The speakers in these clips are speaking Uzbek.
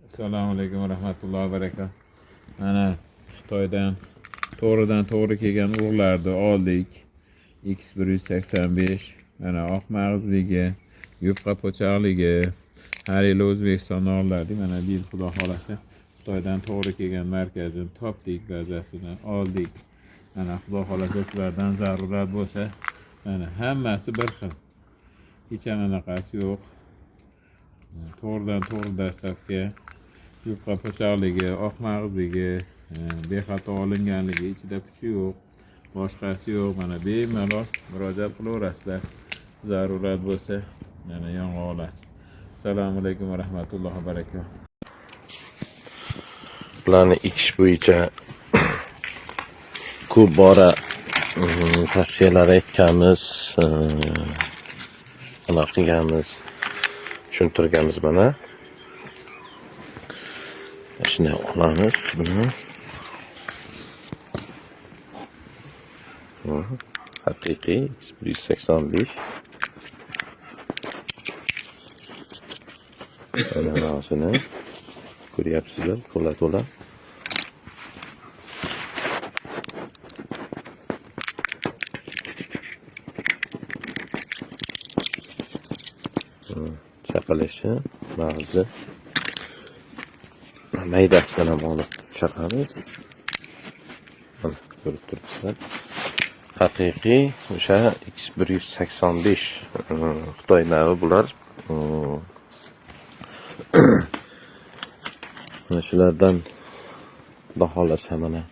Assalomu alaykum va rahmatullohi va barakatuh. Mana Xitoydan to'g'ridan-to'g'ri kelgan urug'larni oldik. X185, mana oq mag'izligi, yupqa po'choqligi, har yili O'zbekistondan olardik. Mana bu yil xudo xolasa Xitoydan to'g'ri kelgan markazini topdik, bazasini oldik. Mana xudo xolasa sizlardan zarurat bo'lsa, mana hammasi bir xil. Hech anaqasi yo'q. To'g'ridan-to'g'ri dastlabki yupqa po'choqligi, oq mag'izligi, bexato olinganligi, ichida kuchi yo'q, boshqasi yo'q. Mana bemalol murojaat qilaverasizlar. Zarurat bo'lsa, yana yong'oq olasiz. Assalomu alaykum va rahmatullohi va barakatuh. Ularni ekish bo'yicha ko'p bora tavsiyalar aytganmiz, anaqa qilganmiz, tushuntirganmiz. Mana shunday olamiz buni. Haqiqiy X185. Mana narxini ko'ryapsizlar, to'la. Chaqalishi, mag'zi. Maydasidan ham olib chaqamiz. Mana ko'rib turibsizlar. Haqiqiy o'sha X185 Xitoy navi bular. Mana shulardan xudo xolasa mana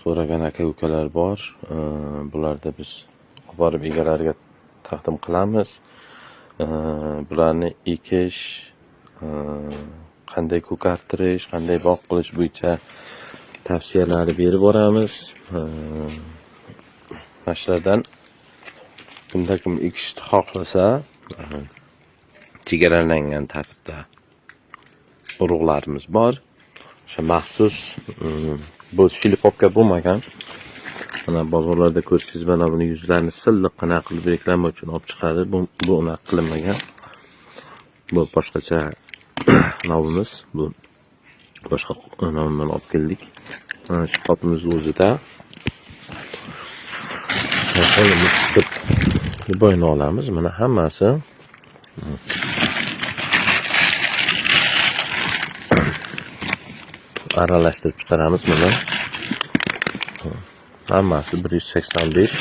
so'ragan aka-ukalar bor. Bularni biz olib borib egalariga taqdim qilamiz. Bularni ekish, qanday ko'kartirish, qanday bog' qilish bo'yicha tavsiyalarni berib boramiz. Mashlardan kimda kim ekishni xohlasa, chegaralangan tartibda urug'larimiz bor. O'sha maxsus bu shilipovka bo'lmagan. Mana bozorlarda ko'rsangiz, mana buni yuzlarini silliqqina qilib reklama uchun olib chiqadi. Bu unaqa qilinmagan. Bu boshqacha novimiz. Bu boshqa novdan olib keldik. Mana shu qopimiz o'zida qo'limiz tutib boyni olamiz. Mana hammasi aralashtirib chiqaramiz. Mana hammasi 185.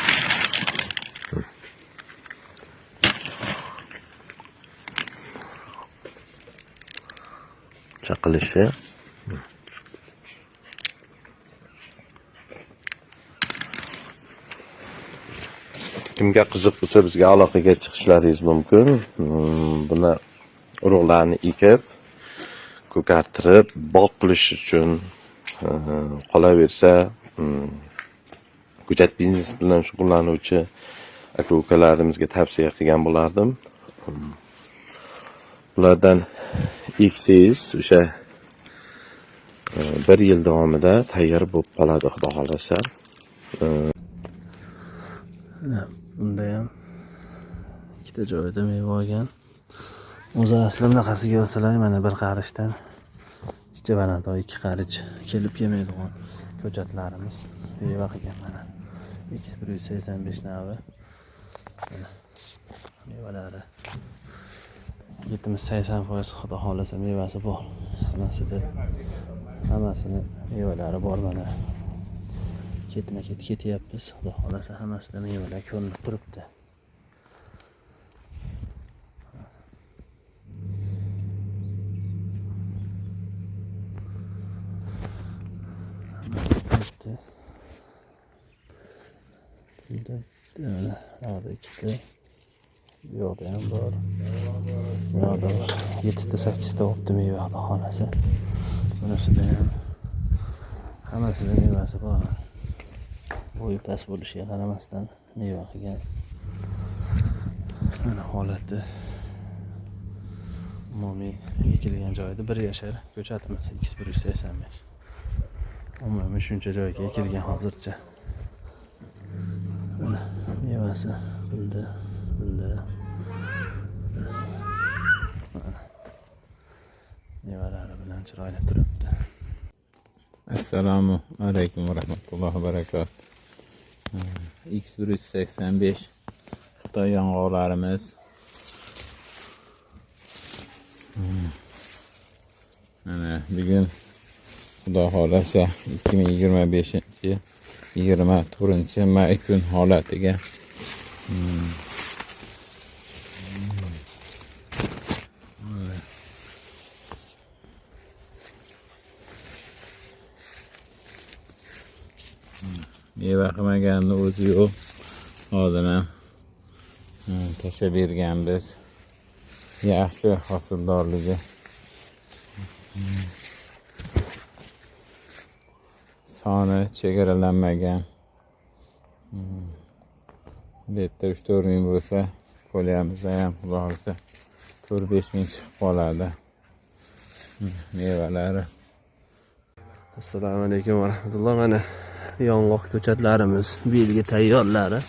Chaqilishi. Kimga qiziq bo'lsa bizga aloqaga chiqishlaringiz mumkin. Buni urug'larni ekib, ko'kartirib, bog' qilish uchun qolaversa, ko'chat biznes bilan shug'ullanuvchi aka-ukalarimizga tavsiya qilgan bo'lardim. Bulardan eksangiz o'sha 1 yil davomida tayyor bo'lib qoladi, xudo xolasa. Bunda ham ikkita joyda meva olgan. O'zi asli bunaqasiga olsalar, mana bir qarishdan chicha banat 2 qarich kelib kelmaydigan ko'chatlarimiz meva qilgan. Mana X185 navi. Mana mevalari 70-80% xudo xolasa mevasi bor. Hammasini mevalari bor. Mana ketma-ket ketyapmiz. Xudo xolasa hammasida mevalar ko'rinib turibdi. Burada ikkita yo'qda ham bor. Yo'qda 7-8ta olibdi meva xudo xolasa. Bunisida ham hammasida mevasi bor. Bo'yi past bo'lishiga qaramasdan meva qilgan. Mana holati umumiy ekilgan joyda 1 yashar ko'chatimiz X185. Umumiy shuncha joyga ekilgan hozircha. Mana mevasi bunda. Mana mevalari bilan chiroyli turibdi. Assalomu alaykum va rahmatullohi va barakatuh. X185 Xitoy yong'oqlarimiz. Mana bugun Xudo xolasa 2025-24 kun holatiga meva qilmaganni o'zi yo'q. Hozir ham tashlab berganmiz. Yaxshi hosildorligi. Soni chegaralanmagan. Bu yerda 3-4 ming bo'lsa, qo'lyamizda ham xudo xolasa 4-5 ming chiqib qoladi. Mevalari. Assalomu alaykum va rahmatulloh. Mana yong'oq ko'chatlarimiz belgi tayyorlari.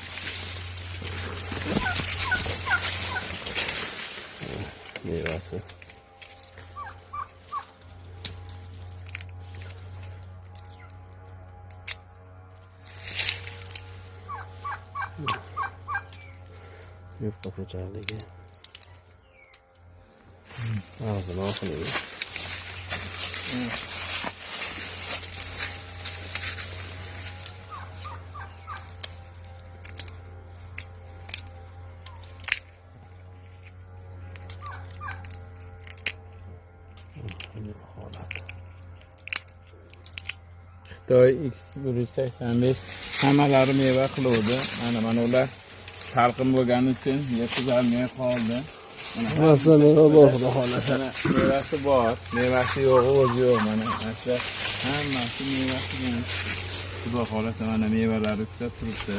Mevasi. Yupqa ko'chaligi. Ağzını oxunuyor. Xitoy X185 hammalari meva qiluvdi. Mana ular salqin bo'lgani uchun yetkazolmay qoldi. Aslida meva bor, xudo xolasa. Mevasi bor, mevasi yo'q, o'zi yo'q. Mana aslida hammasi mevasi bilan xudo xolasa mana mevalari ushlab turibdi.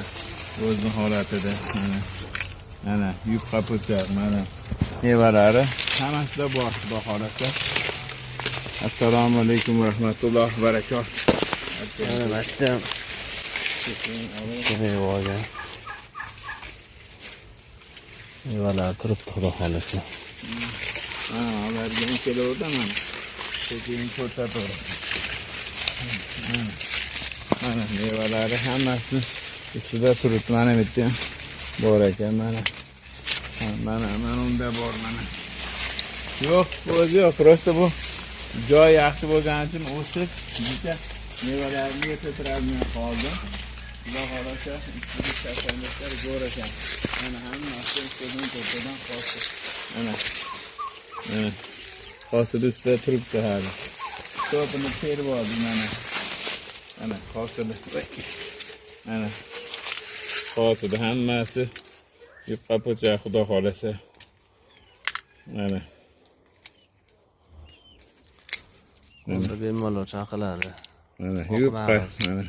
O'zi holatida mana yupqa po'choq, mana mevalari hammasida bor, xudo xolasa. Assalomu alaykum va rahmatullohi va barakatuh. Mana maktab. Mevaga. Mevalar turibdi, xudo xolasa. Ularga kelaverdi mana. Keyin ko'rsataman. Mana mevalari hammasi ustida turibdi. Mana bu yerda bor ekan, mana unda bor mana. Yo'q, o'zi yo'q, prosta bu joy yaxshi bo'lgani uchun o'sib, bitta mevalarni yetirolmay qoldi. Xudo xolasa, ichida zo'r ekan. Mana hammasi o'rtadan qoldi. Mana hosil ustida turibdi hali. To'pini terib oldi mana. Mana hosili. Mana hosili hammasi yupqa po'choq, xudo xolasa. Mana. Bunda bemalol chaqiladi. Mana yupqa, mana.